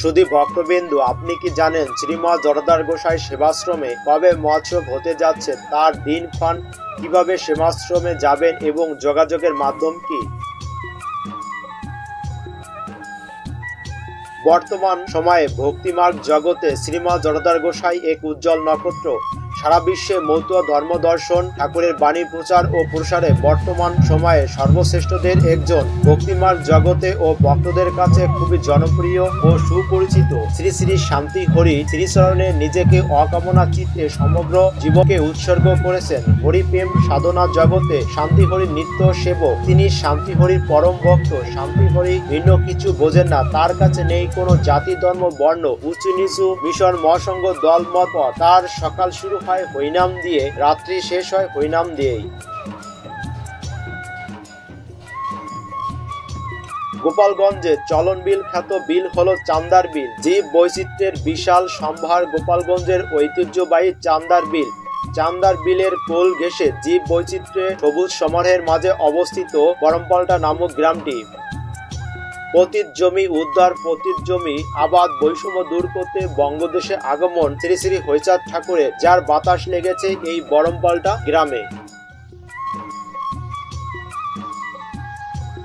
শুধু ভক্তবিন্দু, আপনি কি জানেন শ্রীমা জড়দার গোসাই সেবাশ্রমে কবে মহোৎসব হতে যাচ্ছে, তার দিনক্ষণ, কিভাবে সেবাশ্রমে যাবেন এবং যোগাযোগের মাধ্যম কি? বর্তমান সময়ে ভক্তিমার্গ জগতে শ্রীমা জড়দার গোসাই এক উজ্জ্বল নক্ষত্র। সারা বিশ্বে মতুয়া ধর্মদর্শন ঠাকুরের বাণী প্রচার ও প্রসারে বর্তমান সময়ে সর্বশ্রেষ্ঠদের একজন। ভক্তিমার্গ জগতে ও ভক্তদের কাছে খুবই জনপ্রিয় ও সুপরিচিত শ্রী শ্রী শান্তি হরি শ্রীচরণে নিজেকে অকামনা চিত্তে সমগ্র জীবনকে উৎসর্গ করেছেন। হরিপ্রেম সাধনা জগতে শান্তি হরির নিত্য সেবক। তিনি শান্তি হরির পরম ভক্ত। শান্তি হরি ভিন্ন কিছু বোঝেন না। তার কাছে নেই কোনো জাতি, ধর্ম, বর্ণ, উঁচু নিচু, মিশন, মহাসংঘ, দল, মত। তার সকাল শুরু হয় হরিনাম দিয়ে, রাত্রি শেষ হয় হরিনাম দিয়েই। গোপালগঞ্জে চলন বিল খ্যাত বিল হলো চান্দার বিল। জীব বৈচিত্র্যের বিশাল সম্ভার গোপালগঞ্জের ঐতিহ্যবাহী চান্দার বিল। চান্দার বিলের কোল ঘেঁষে জীব বৈচিত্র্যে সবুজ সমারোহের মাঝে অবস্থিত বরমপাল্টা নামক গ্রামটি। পতিত জমি উদ্ধার, পতিত জমি আবাদ বৈষম্য দূর করতে বঙ্গদেশে আগমন শ্রী শ্রী হরিচাঁদ ঠাকুরের, যার বাতাস লেগেছে এই বরমপাল্টা গ্রামে।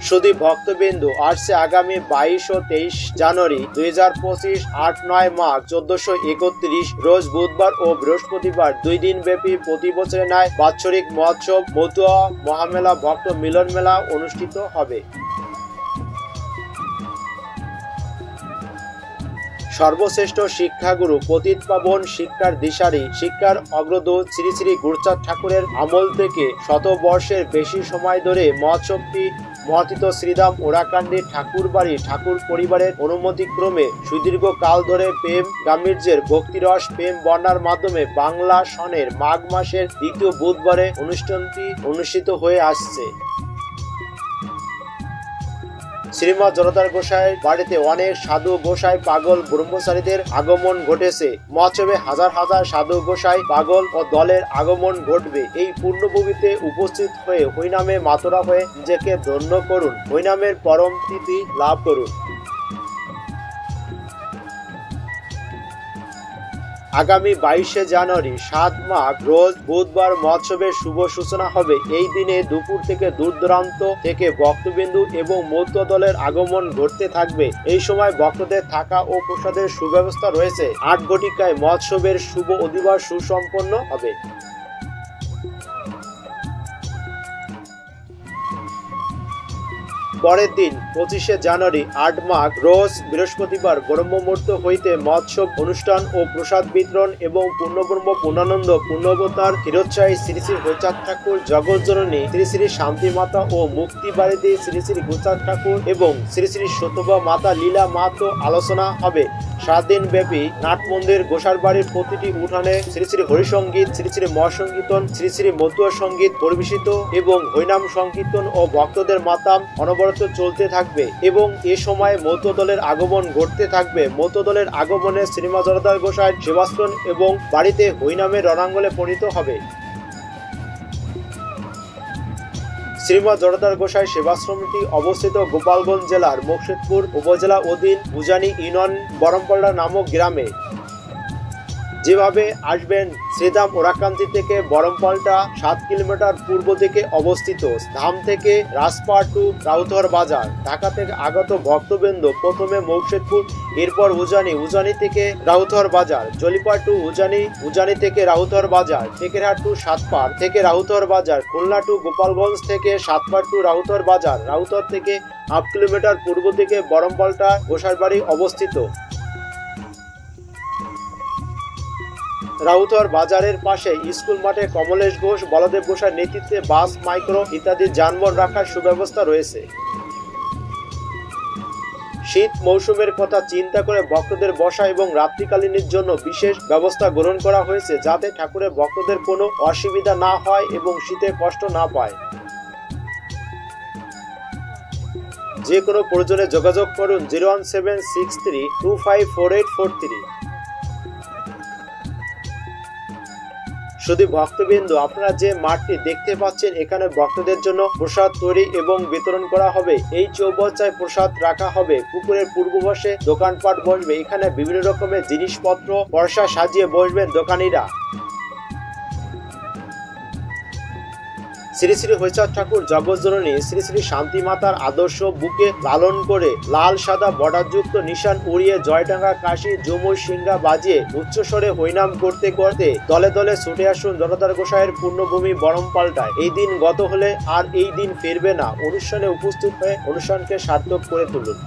শুধু ভক্তবিন্দু, আসছে আগামী 22 ও 23 জানুয়ারি 2025, 8-9 মাঘ 1431 রোজ বুধবার ও বৃহস্পতিবার 2 দিন ব্যাপী প্রতি বছরের ন্যায় বাৎসরিক মহোৎসব মতুয়া মহামেলা ভক্ত মিলন মেলা অনুষ্ঠিত হবে। সর্বশ্রেষ্ঠ শিক্ষাগুরু, পতিত পাবন, শিক্ষার দিশারি, শিক্ষার অগ্রদূত শ্রী শ্রী গুরুচাঁদ ঠাকুরের আমল থেকে শতবর্ষের বেশি সময় ধরে মহোৎসবটি মহাতীত শ্রীধাম ওরাকান্ডি ঠাকুর বাড়ি ঠাকুর পরিবারের অনুমতিক্রমে সুদীর্ঘ কাল ধরে প্রেম গাম্ভীর্যের ভক্তিরস প্রেম বর্ণার মাধ্যমে বাংলা সনের মাঘ মাসের দ্বিতীয় বুধবারে অনুষ্ঠানটি অনুষ্ঠিত হয়ে আসছে। শ্রীমা জড়দার গোসাইয়ের বাড়িতে অনেক সাধু গোসাই পাগল ব্রহ্মচারীদের আগমন ঘটেছে। মহোৎসবে হাজার হাজার সাধু গোসাই পাগল ও দলের আগমন ঘটবে। এই পূর্ণভূমিতে উপস্থিত হয়ে হরিনামে মাতোরা হয়ে নিজেকে ধন্য করুন, হরিনামের পরম তৃপ্তি লাভ করুন। আগামী 22 জানুয়ারি 7 মাঘ রোজ বুধবার মহোৎসবের শুভ সূচনা হবে। এই দিনে দুপুর থেকে দূর দূরান্ত থেকে ভক্তবিন্দু এবং মতুয়া দলের আগমন ঘটতে থাকবে। এই সময় ভক্তদের থাকা ও প্রসাদের সুব্যবস্থা রয়েছে। 8 ঘটিকায় মহোৎসবের শুভ অধিবাস সুসম্পন্ন হবে। পরের দিন 25 জানুয়ারি 8 মাঘ রোজ বৃহস্পতিবার ব্রহ্মমুহূর্ত হইতে মহোৎসব অনুষ্ঠান ও প্রসাদ বিতরণ এবং পূর্ণব্রহ্ম পূর্ণানন্দ পূর্ণবতার চিরোৎসাহী শ্রী শ্রী হরিচাঁদ ঠাকুর জগৎজননী শ্রী শ্রী শান্তি মাতা ও মুক্তি বাড়িতে শ্রী শ্রী গুরুচাঁদ ঠাকুর এবং শ্রী শ্রী সত্যভা মাতা লীলা মাহাত্ম্য আলোচনা হবে। 7 দিন ব্যাপী নাট মন্দির গোসার বাড়ির প্রতিটি উঠানে শ্রী শ্রী হরিসঙ্গীত, শ্রী শ্রী মহাসঙ্কীর্তন, শ্রী শ্রী মতুয়া সঙ্গীত পরিবেশিত এবং হরিনাম সংকীর্তন ও ভক্তদের মাতাম অনবরত চলতে থাকবে এবং এ সময় মতুয়া দলের আগমন ঘটতে থাকবে। মতুয়া দলের আগমনে শ্রীমা জড়দার গোসাইয়ের সেবাশ্রম এবং বাড়িতে হরিনামের রণাঙ্গনে পরিণত হবে। শ্রীমা জড়দার গোসাই সেবাশ্রমটি অবস্থিত গোপালগঞ্জ জেলার মুর্শিদপুর উপজেলা অধীন উজানি ইউনিয়ন বরমপাল্টা নামক গ্রামে। যেভাবে আসবেন, শ্রীধাম ওরাকান্দি থেকে বরমপাল্টা 7 কিলোমিটার পূর্ব দিকে অবস্থিত। ধাম থেকে রাজপাট টু রাউতহর বাজার। ঢাকা থেকে আগত ভক্তবৃন্দ প্রথমে মুর্শিদপুর, এরপর উজানি, উজানি থেকে রাউতহর বাজার, জলিপাট টু উজানি, উজানি থেকে রাউতহর বাজার, টেকেরহাট টু সাতপাড় থেকে রাউতহর বাজার, খুলনা টু গোপালগঞ্জ থেকে সাতপাড় টু রাউতহর বাজার। রাউতহর থেকে 8 কিলোমিটার পূর্ব দিকে বরমপাল্টা গোসাই বাড়ি অবস্থিত। রাউতহর বাজারের পাশে স্কুল মাঠে কমলেশ ঘোষ, বলদেব ঘোষের নেতৃত্বে বাস, মাইক্রো ইত্যাদি যানবাহন রাখার সুব্যবস্থা রয়েছে। শীত মৌসুমের কথা চিন্তা করে ভক্তদের বসা এবং রাত্রিকালীনের জন্য বিশেষ ব্যবস্থা গ্রহণ করা হয়েছে, যাতে ঠাকুরের ভক্তদের কোনো অসুবিধা না হয় এবং শীতে কষ্ট না পায়। যে কোনো প্রয়োজনে যোগাযোগ করুন 01763254843। শুধু ভক্তবৃন্দ, আপনারা যে মাঠটি দেখতে পাচ্ছেন, এখানে ভক্তদের জন্য প্রসাদ তৈরি এবং বিতরণ করা হবে। এই চৌবাচ্চায় প্রসাদ রাখা হবে। পুকুরের পূর্ব পাশে দোকানপাট বসবে। এখানে বিভিন্ন রকমের জিনিসপত্র পয়সা সাজিয়ে বসবেন দোকানিরা। শ্রী শ্রী হরিচাঁদ ঠাকুর জগৎজননী শ্রী শ্রী শান্তি মাতার আদর্শ বুকে লালন করে লাল সাদা বর্ডারযুক্ত নিশান উড়িয়ে জয়ডাঙ্গা, কাশী, ঝুমুর, সিংহা বাজিয়ে উচ্চস্বরে হরিনাম করতে করতে দলে দলে ছুটে আসুন জগতার গোসাইয়ের পূর্ণভূমি বরমপাল্টায়। এই দিন গত হলে আর এই দিন ফিরবে না। অনুষ্ঠানে উপস্থিত হয়ে অনুষ্ঠানকে সার্থক করে তুলুন।